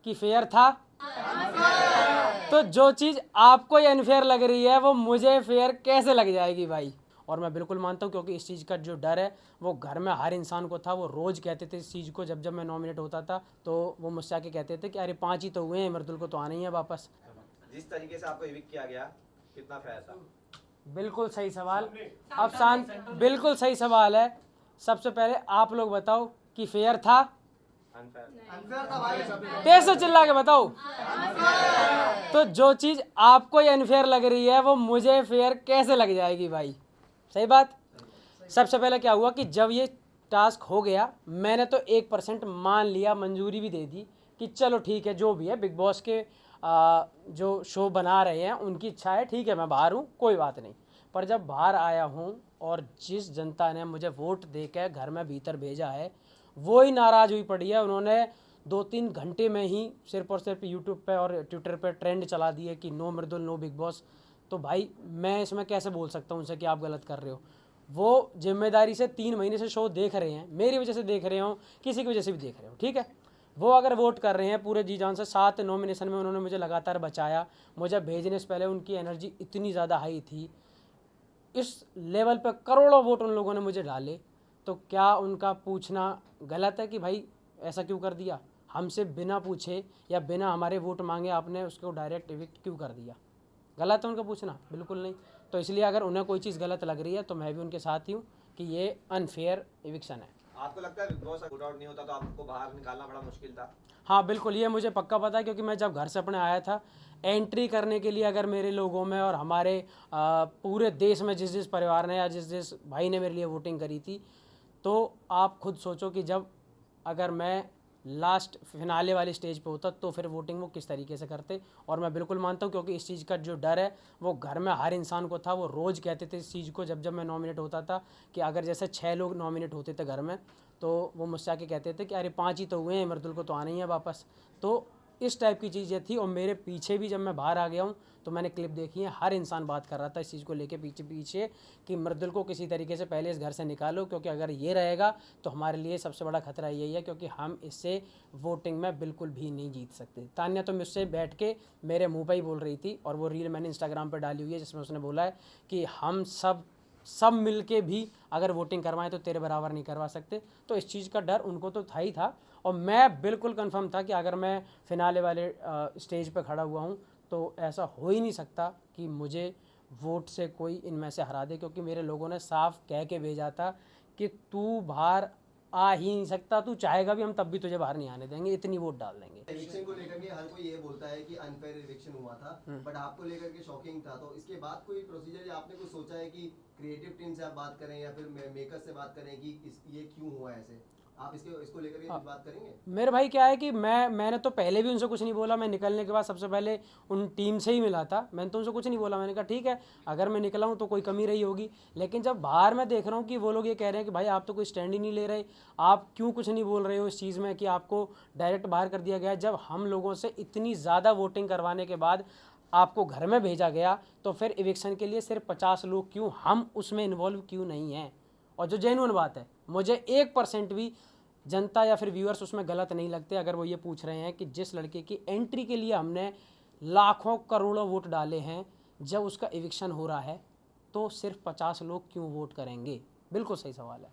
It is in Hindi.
कि फेयर था? तो जो चीज़ आपको अनफेयर लग रही है वो मुझे फेयर कैसे लग जाएगी भाई? और मैं बिल्कुल मानता हूँ, क्योंकि इस चीज़ का जो डर है वो घर में हर इंसान को था। वो रोज़ कहते थे इस चीज़ को, जब जब मैं नॉमिनेट होता था तो वो मुझसे आके कहते थे कि अरे 5 ही तो हुए हैं, मृदुल को तो आना ही है वापस। जिस तरीके से आपको इविक्ट किया गया, कितना फेयर था? बिल्कुल सही सवाल। अब शांत, बिल्कुल सही सवाल है। सबसे पहले आप लोग बताओ कि फेयर था? तेज से चिल्ला के बताओ। तो जो चीज़ आपको अनफेयर लग रही है वो मुझे फेयर कैसे लग जाएगी भाई? सही बात। सबसे पहले क्या हुआ कि जब ये टास्क हो गया, मैंने तो 1% मान लिया, मंजूरी भी दे दी कि चलो ठीक है, जो भी है बिग बॉस के जो शो बना रहे हैं उनकी इच्छा है, ठीक है मैं बाहर हूँ, कोई बात नहीं। पर जब बाहर आया हूँ और जिस जनता ने मुझे वोट देकर घर में भीतर भेजा है वो ही नाराज़ हुई पड़ी है। उन्होंने 2-3 घंटे में ही सिर्फ और सिर्फ यूट्यूब पे और ट्विटर पे ट्रेंड चला दिए कि नो मृदुल, नो बिग बॉस। तो भाई मैं इसमें कैसे बोल सकता हूँ उनसे कि आप गलत कर रहे हो? वो जिम्मेदारी से 3 महीने से शो देख रहे हैं, मेरी वजह से देख रहे हो, किसी की वजह से भी देख रहे हो, ठीक है। वो अगर वोट कर रहे हैं पूरे जी जान से, 7 नॉमिनेशन में उन्होंने मुझे लगातार बचाया। मुझे भेजने से पहले उनकी एनर्जी इतनी ज़्यादा हाई थी, इस लेवल पर करोड़ों वोट उन लोगों ने मुझे डाले। तो क्या उनका पूछना गलत है कि भाई ऐसा क्यों कर दिया? हमसे बिना पूछे या बिना हमारे वोट मांगे आपने उसको डायरेक्ट इविक्ट क्यों कर दिया? गलत है उनका पूछना? बिल्कुल नहीं। तो इसलिए अगर उन्हें कोई चीज़ गलत लग रही है तो मैं भी उनके साथ ही हूँ कि ये अनफेयर इविक्शन है। आपको लगता है बिग बॉस वोट आउट नहीं होता तो आपको बाहर निकालना बड़ा मुश्किल था? हाँ बिल्कुल, ये मुझे पक्का पता है, क्योंकि मैं जब घर से अपने आया था, एंट्री करने के लिए अगर मेरे लोगों में और हमारे पूरे देश में जिस जिस परिवार ने या जिस जिस भाई ने मेरे लिए वोटिंग करी थी, तो आप खुद सोचो कि जब अगर मैं लास्ट फिनाले वाली स्टेज पे होता तो फिर वोटिंग वो किस तरीके से करते। और मैं बिल्कुल मानता हूँ, क्योंकि इस चीज़ का जो डर है वो घर में हर इंसान को था। वो रोज़ कहते थे इस चीज़ को, जब जब मैं नॉमिनेट होता था, कि अगर जैसे 6 लोग नॉमिनेट होते थे घर में तो वो मुझसे आके कहते थे कि अरे 5 ही तो हुए हैं, मृदुल को तो आना ही है वापस। तो इस टाइप की चीज़ें थी। और मेरे पीछे भी जब मैं बाहर आ गया हूँ तो मैंने क्लिप देखी है, हर इंसान बात कर रहा था इस चीज़ को लेके पीछे पीछे कि मृदुल को किसी तरीके से पहले इस घर से निकालो, क्योंकि अगर ये रहेगा तो हमारे लिए सबसे बड़ा खतरा यही है, क्योंकि हम इससे वोटिंग में बिल्कुल भी नहीं जीत सकते। तान्या तो मुझसे बैठ के मेरे मुंह पे ही बोल रही थी, और वो रील मैंने इंस्टाग्राम पर डाली हुई है जिसमें उसने बोला है कि हम सब मिल के भी अगर वोटिंग करवाएं तो तेरे बराबर नहीं करवा सकते। तो इस चीज़ का डर उनको तो था ही था, और मैं बिल्कुल कंफर्म था कि अगर मैं फिनाले वाले स्टेज पे खड़ा हुआ हूँ तो ऐसा हो ही नहीं सकता कि मुझे वोट से कोई इनमें से हरा दे, क्योंकि मेरे लोगों ने साफ कह के भेजा था कि तू बाहर आ ही नहीं सकता, तू चाहेगा भी हम तब भी तुझे बाहर नहीं आने देंगे, इतनी वोट डाल देंगे। इलेक्शन को लेकर के हर कोई ये बोलता है कि अनफेयर इलेक्शन हुआ था, बट आपको लेकर के शॉकिंग था। तो इसके बाद कोई प्रोसीजर या आपने कुछ सोचा है कि क्रिएटिव टीम से आप बात करें या फिर मेकर से बात करें कि ये क्यों हुआ ऐसे? आप इसको लेकर के कुछ बात करेंगे? मेरे भाई क्या है कि मैंने तो पहले भी उनसे कुछ नहीं बोला। मैं निकलने के बाद सबसे पहले उन टीम से ही मिला था, मैंने तो उनसे कुछ नहीं बोला। मैंने कहा ठीक है, अगर मैं निकला हूँ तो कोई कमी रही होगी। लेकिन जब बाहर मैं देख रहा हूँ कि वो लोग ये कह रहे हैं कि भाई आप तो कोई स्टैंड ही नहीं ले रहे, आप क्यों कुछ नहीं बोल रहे हो इस चीज़ में कि आपको डायरेक्ट बाहर कर दिया गया। जब हम लोगों से इतनी ज़्यादा वोटिंग करवाने के बाद आपको घर में भेजा गया तो फिर इविक्शन के लिए सिर्फ 50 लोग क्यों, हम उसमें इन्वॉल्व क्यों नहीं हैं? और जो जेन्युइन बात है, मुझे 1% भी जनता या फिर व्यूअर्स उसमें गलत नहीं लगते अगर वो ये पूछ रहे हैं कि जिस लड़के की एंट्री के लिए हमने लाखों करोड़ों वोट डाले हैं, जब उसका इविक्शन हो रहा है तो सिर्फ 50 लोग क्यों वोट करेंगे? बिल्कुल सही सवाल है।